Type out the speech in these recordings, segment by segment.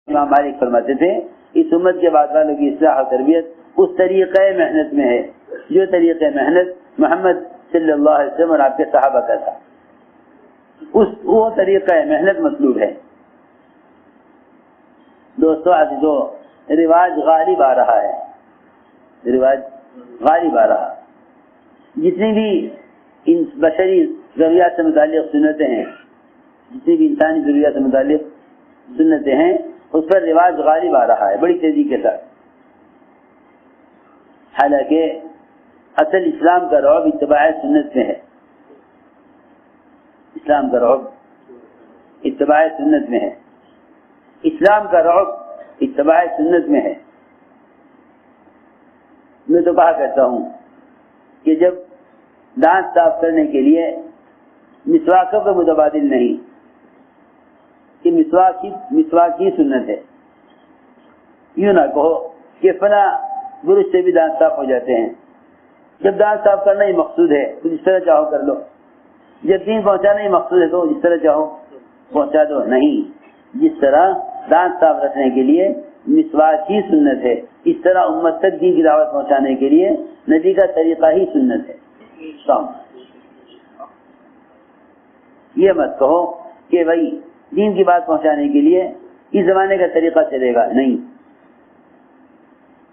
امام مالک فرماتے تھے اس امت کے بعد والوں کی اصلاح و تربیت اس طریقہ محنت میں ہے جو طریقہ محنت محمد صلی اللہ علیہ وسلم اور آپ کے صحابہ کا تھا. وہ طریقہ محنت مطلوب ہے. دوستو عزیزو، رواج غالب آ رہا ہے، رواج غالب آ رہا. جتنی بھی ان بشری ضروریات سے متعلق سنتیں ہیں، جتنی بھی انسانی ضروریات سے متعلق سنتیں ہیں، اس پر رواج غالب آ رہا ہے بڑی تیزی کے ساتھ. حالانکہ اصل اسلام کا رعب اتباع سنت میں ہے. اسلام کا رعب اتباع سنت میں ہے. اسلام کا رعب اتباع سنت میں ہے. میں تو کہا کرتا ہوں کہ جب دانت صاف کرنے کے لیے مسواکوں کا متبادل نہیں کہ مسواک ہی سنت ہے. یوں نہ کہو کہ فلاں برش سے بھی دانت صاف ہو جاتے ہیں. جب دانت صاف کرنا ہی مقصود ہے تو جس طرح چاہو کر لو. جب دین پہنچانا ہی مقصود ہے تو جس طرح چاہو پہنچا دو. نہیں، جس طرح دانت صاف رکھنے کے لیے مسواک ہی سنت ہے، اس طرح امت تک دین کی دعوت پہنچانے کے لیے نبی کا طریقہ ہی سنت ہے. یہ مت کہو کہ بھائی دین کی بات پہنچانے کے لیے اس زمانے کا طریقہ چلے گا. نہیں،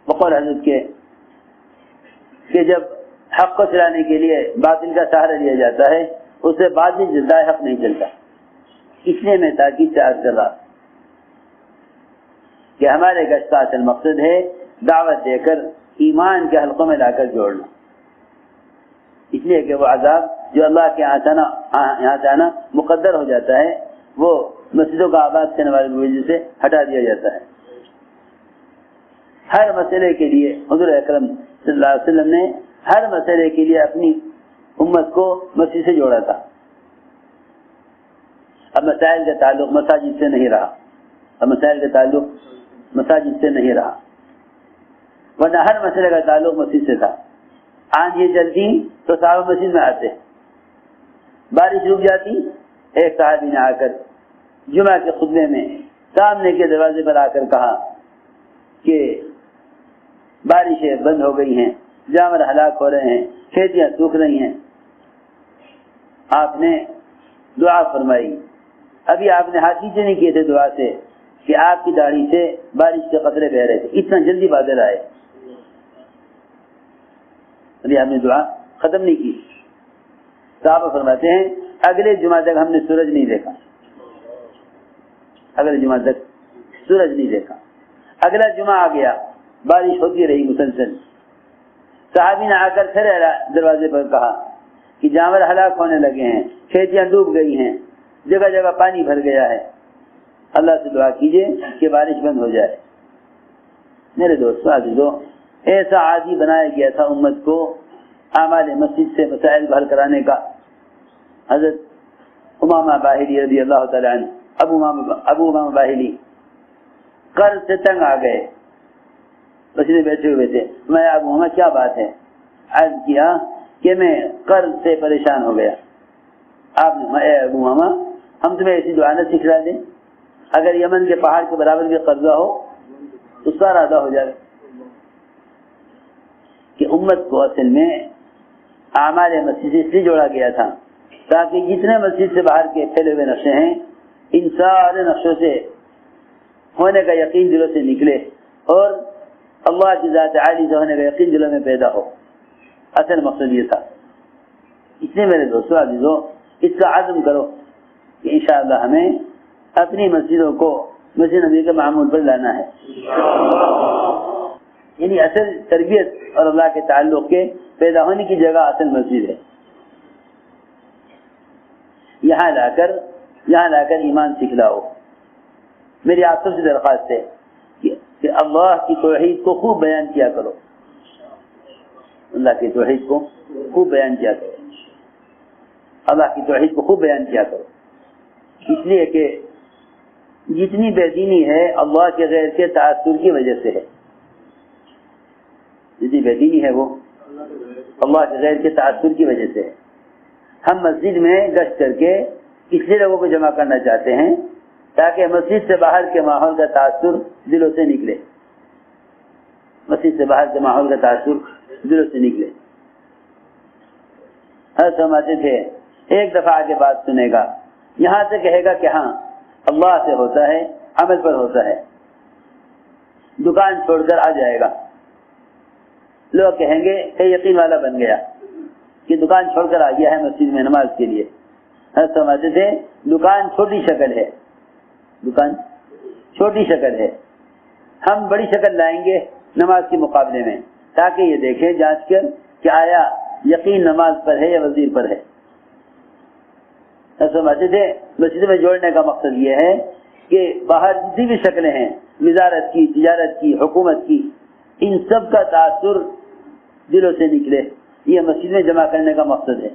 بقول حضرت کے کہ جب حق کو چلانے کے لیے باطل کا سہارا لیا جاتا ہے اس سے باطل جلتا ہے، حق نہیں چلتا. اس لیے میں تاکید سے عرض کر رہا کہ ہمارے گشت کا اصل مقصد ہے دعوت دے کر ایمان کے حلقوں میں لا کر جوڑنا. اس لیے کہ وہ عذاب جو اللہ کے یہاں سے آنا مقدر ہو جاتا ہے وہ مسجدوں کا آباد کرنے والے کی وجہ سے ہٹا دیا جاتا ہے. ہر مسئلے کے لیے حضور اکرم صلی اللہ علیہ وسلم نے ہر مسئلے کے لیے اپنی امت کو مسجد سے جوڑا تھا. اب مسائل کا تعلق مساجد سے نہیں رہا، ورنہ ہر مسئلے کا تعلق مسجد سے تھا. آندھی چلتی تو صحابہ مسجد میں آتے، بارش رک جاتی ایک صحابی نے آ کر جمعہ کے خطبے میں سامنے کے دروازے پر آ کر کہا کہ بارشیں بند ہو گئی ہیں، جانور ہلاک ہو رہے ہیں، کھیتیاں سوکھ رہی ہیں. آپ نے دعا فرمائی. ابھی آپ نے ہاتھ نیچے نہیں کیے تھے دعا سے کہ آپ کی داڑھی سے بارش کے قطرے بہ رہے تھے، اتنا جلدی بادل آئے. ابھی آپ نے دعا ختم نہیں کی. صحابہ فرماتے ہیں اگلے جمعہ تک ہم نے سورج نہیں دیکھا. اگلا جمعہ آ گیا، بارش ہوتی رہی مسلسل. صحابی نے آ کر پھر دروازے پر کہا کہ جانور ہلاک ہونے لگے ہیں، کھیتیاں ڈوب گئی ہیں، جگہ جگہ پانی بھر گیا ہے، اللہ سے دعا کیجئے کہ بارش بند ہو جائے. میرے دوستو عزیزو، ایسا عادی بنایا گیا تھا امت کو اعمال مسجد سے مسائل حل کرانے کا. حضرت امامہ باہلی رضی اللہ تعالی عنہ، ابو امامہ باہلی قرض سے تنگ آ گئے، مسجد بیٹھے ہوئے تھے. میں ابو امامہ کیا بات ہے؟ عرض کیا کہ میں قرض سے پریشان ہو گیا. آپ نے اے ابو امامہ ہم تمہیں ایسی دعا نہ سکھلا دیں، اگر یمن کے پہاڑ کے برابر بھی قرضہ ہو تو سارا ادا ہو جائے. کہ امت کو اصل میں اعمال مسجد اس لیے جوڑا گیا تھا تاکہ جتنے مسجد سے باہر کے پھیلے ہوئے نقشے ہیں ان سارے نقشوں سے ہونے کا یقین دلوں سے نکلے اور اللہ کی ذات عالی سے ہونے کا یقین دلوں میں پیدا ہو. اصل مقصد یہ تھا. اس لیے میرے دوستو عزیزو، اس کا عزم کرو کہ انشاءاللہ ہمیں اپنی مسجدوں کو مسجد نبی کے معمول پر لانا ہے. یعنی اصل تربیت اور اللہ کے تعلق کے پیدا ہونے کی جگہ اصل مسجد ہے. یہاں لا کر ایمان سکھلاؤ. میری آپ سب سے درخواست ہے کہ اللہ کی توحید کو خوب بیان کیا کرو. اللہ کی توحید کو خوب بیان کیا کرو. اللہ کی توحید کو خوب بیان کیا کرو. اس لیے کہ جتنی بے دینی ہے اللہ کے غیر کے تاثر کی وجہ سے ہے. جتنی بے دینی ہے وہ اللہ کے غیر کے تاثر کی وجہ سے ہے. ہم مسجد میں گشت کر کے اس لیے لوگوں کو جمع کرنا چاہتے ہیں تاکہ مسجد سے باہر کے ماحول کا تاثر دلوں سے نکلے، مسجد سے باہر کے ماحول کا تاثر دلوں سے نکلے۔ حضرت فرماتے تھے ایک دفعہ آگے بات سنے گا، یہاں سے کہے گا کہ ہاں اللہ سے ہوتا ہے، عمل پر ہوتا ہے، دکان چھوڑ کر آ جائے گا، لوگ کہیں گے کہ یقین والا بن گیا کہ دکان چھوڑ کر آ گیا ہے مسجد میں نماز کے لیے۔ حضرت سمجھتے تھے دکان چھوٹی شکل ہے، دکان چھوٹی شکل ہے، ہم بڑی شکل لائیں گے نماز کے مقابلے میں، تاکہ یہ دیکھیں جانچ کر کہ آیا یقین نماز پر ہے یا وزیر پر ہے۔ حضرت سمجھتے تھے مسجد میں جوڑنے کا مقصد یہ ہے کہ باہر جتنی بھی شکلیں ہیں، وزارت کی، تجارت کی، حکومت کی، ان سب کا تاثر دلوں سے نکلے، یہ مسجد میں جمع کرنے کا مقصد ہے۔